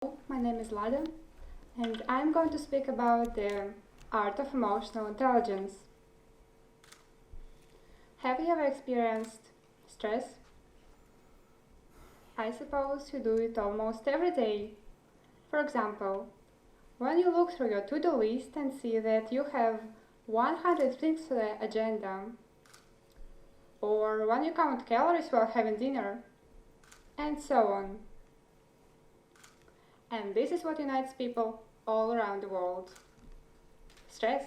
My name is Lada, and I'm going to speak about the art of emotional intelligence. Have you ever experienced stress? I suppose you do it almost every day. For example, when you look through your to-do list and see that you have 100 things to the agenda, or when you count calories while having dinner, and so on. And this is what unites people all around the world. Stress.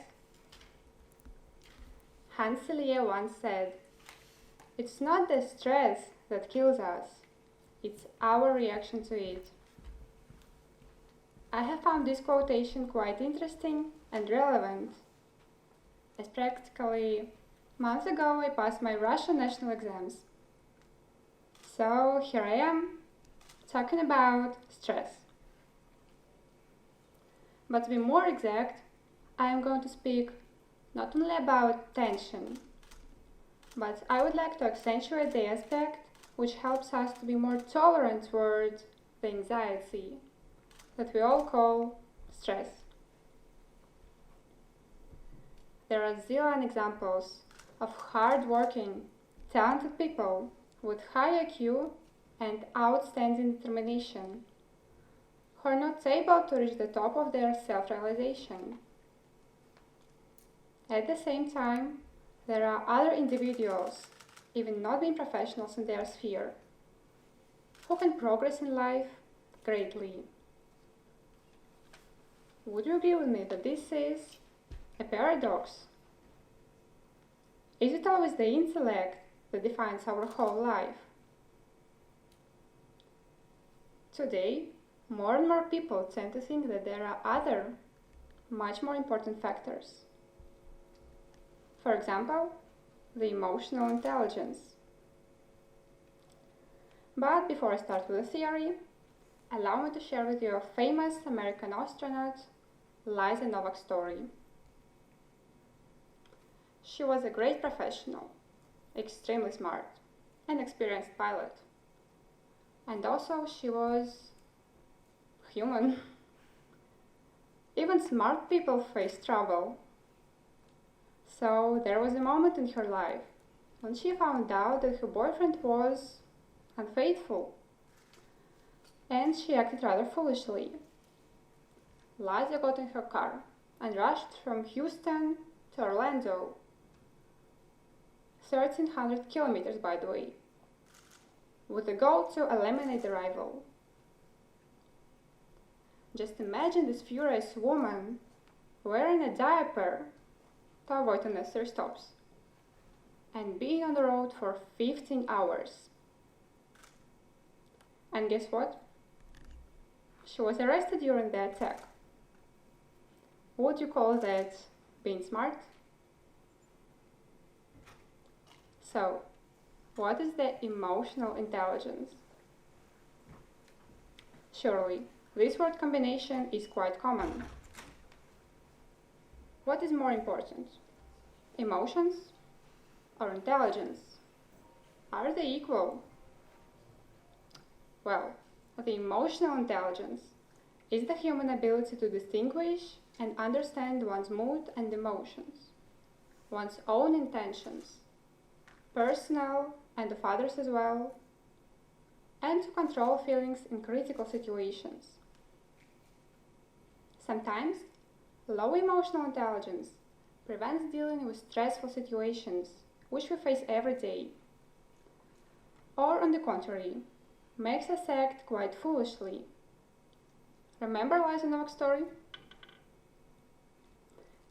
Afanasieva once said, "It's not the stress that kills us, it's our reaction to it." I have found this quotation quite interesting and relevant, as practically months ago I passed my Russian national exams. So here I am, talking about stress. But to be more exact, I am going to speak not only about tension, but I would like to accentuate the aspect which helps us to be more tolerant towards the anxiety that we all call stress. There are zillion examples of hard-working, talented people with high IQ and outstanding determination who are not able to reach the top of their self-realization. At the same time, there are other individuals, even not being professionals in their sphere, who can progress in life greatly. Would you agree with me that this is a paradox? Is it always the intellect that defines our whole life? Today, more and more people tend to think that there are other, much more important factors. For example, the emotional intelligence. But before I start with the theory, allow me to share with you a famous American astronaut, Lada Novak's story. She was a great professional, extremely smart, and experienced pilot. And also she was human. Even smart people face trouble. So there was a moment in her life when she found out that her boyfriend was unfaithful, and she acted rather foolishly. Lada got in her car and rushed from Houston to Orlando, 1,300 kilometers by the way, with the goal to eliminate the rival. Just imagine this furious woman wearing a diaper to avoid unnecessary stops and being on the road for 15 hours. And guess what? She was arrested during the attack. Would you call that being smart? So, what is the emotional intelligence? Surely, this word combination is quite common. What is more important? Emotions or intelligence? Are they equal? Well, the emotional intelligence is the human ability to distinguish and understand one's mood and emotions, one's own intentions, personal and of others as well, and to control feelings in critical situations. Sometimes, low emotional intelligence prevents dealing with stressful situations which we face every day, or on the contrary, makes us act quite foolishly. Remember Lada Novak's story?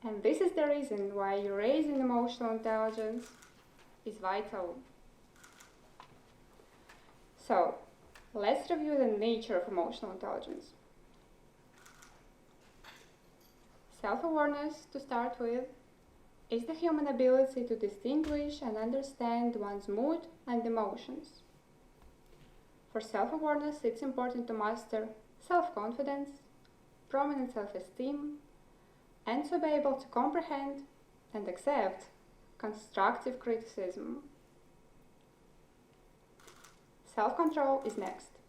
And this is the reason why raising emotional intelligence is vital. So, let's review the nature of emotional intelligence. Self-awareness, to start with, is the human ability to distinguish and understand one's mood and emotions. For self-awareness, it's important to master self-confidence, prominent self-esteem, and to be able to comprehend and accept constructive criticism. Self-control is next.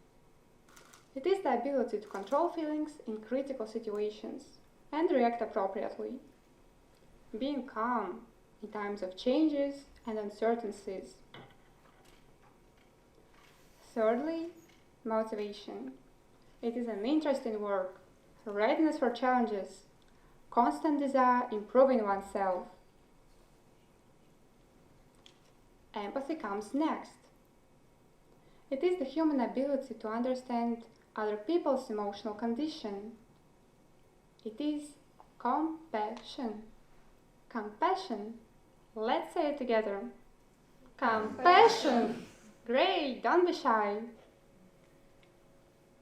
It is the ability to control feelings in critical situations and react appropriately. Being calm in times of changes and uncertainties. Thirdly, motivation. It is an interest in work, readiness for challenges, constant desire improving oneself. Empathy comes next. It is the human ability to understand other people's emotional condition. It is compassion. Compassion. Let's say it together. Compassion. Great, don't be shy.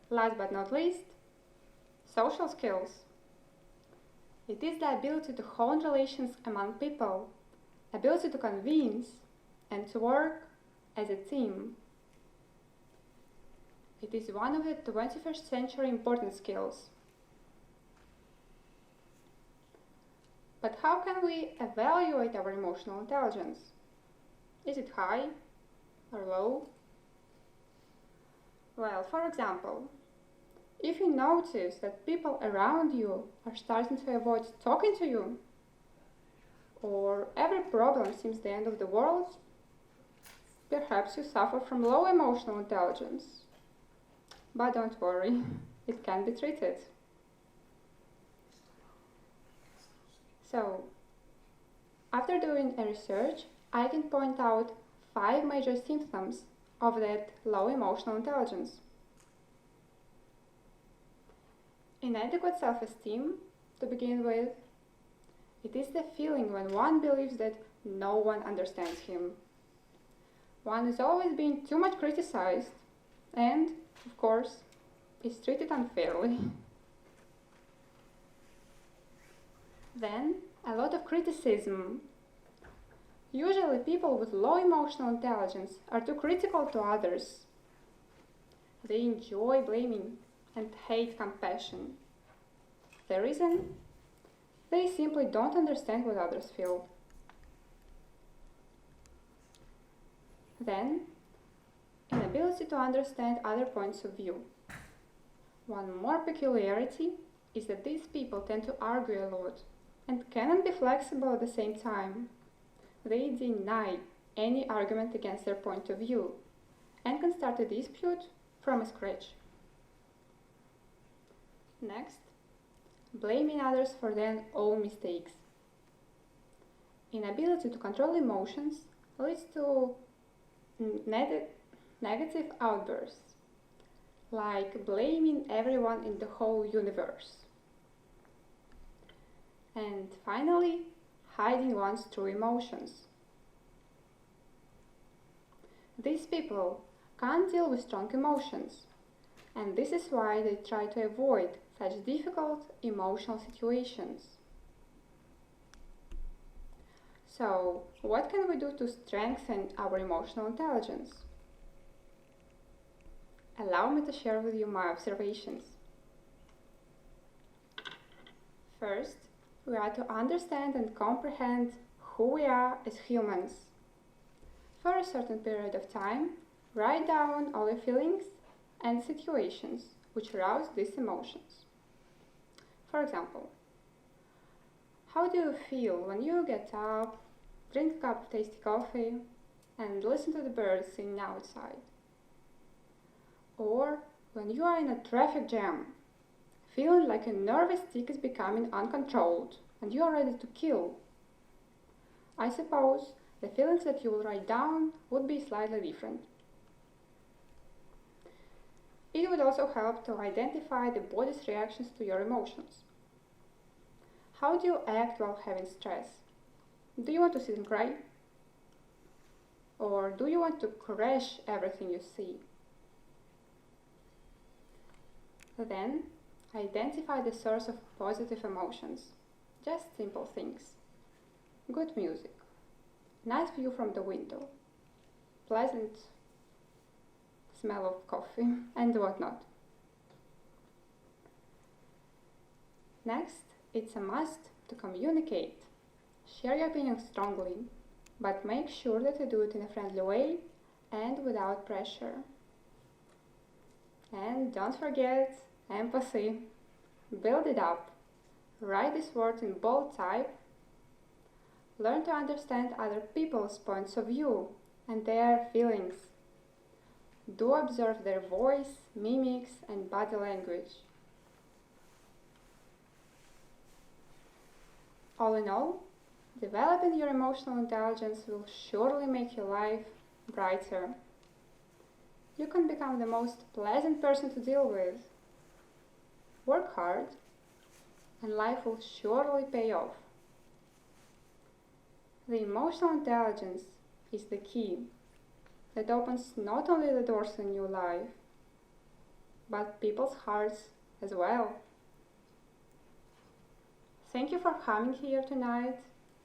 Last but not least, social skills. It is the ability to hold relations among people, ability to convince and to work as a team. It is one of the 21st century important skills. But how can we evaluate our emotional intelligence? Is it high or low? Well, for example, if you notice that people around you are starting to avoid talking to you, or every problem seems the end of the world, perhaps you suffer from low emotional intelligence. But don't worry, it can be treated. So, after doing a research, I can point out 5 major symptoms of that low emotional intelligence. Inadequate self-esteem, to begin with. It is the feeling when one believes that no one understands him. One is always being too much criticized and, of course, is treated unfairly. Then, a lot of criticism. Usually people with low emotional intelligence are too critical to others. They enjoy blaming and hate compassion. The reason? They simply don't understand what others feel. Then, inability to understand other points of view. One more peculiarity is that these people tend to argue a lot and cannot be flexible at the same time. They deny any argument against their point of view and can start a dispute from scratch. Next, blaming others for their own mistakes. Inability to control emotions leads to negative outbursts, like blaming everyone in the whole universe. And finally, hiding one's true emotions. These people can't deal with strong emotions, and this is why they try to avoid such difficult emotional situations. So, what can we do to strengthen our emotional intelligence? Allow me to share with you my observations. First, we are to understand and comprehend who we are as humans. For a certain period of time, write down all your feelings and situations which arouse these emotions. For example, how do you feel when you get up, drink a cup of tasty coffee, and listen to the birds singing outside? Or when you are in a traffic jam, feeling like a nervous tick is becoming uncontrolled and you are ready to kill? I suppose the feelings that you will write down would be slightly different. It would also help to identify the body's reactions to your emotions. How do you act while having stress? Do you want to sit and cry? Or do you want to crush everything you see? Then, identify the source of positive emotions. Just simple things. Good music, nice view from the window, pleasant smell of coffee, and whatnot. Next, it's a must to communicate. Share your opinions strongly, but make sure that you do it in a friendly way and without pressure. And don't forget empathy. Build it up. Write this word in bold type. Learn to understand other people's points of view and their feelings. Do observe their voice, mimics, and body language. All in all, developing your emotional intelligence will surely make your life brighter. You can become the most pleasant person to deal with. Work hard, and life will surely pay off. The emotional intelligence is the key that opens not only the doors to a new life, but people's hearts as well. Thank you for coming here tonight.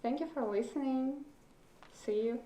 Thank you for listening. See you.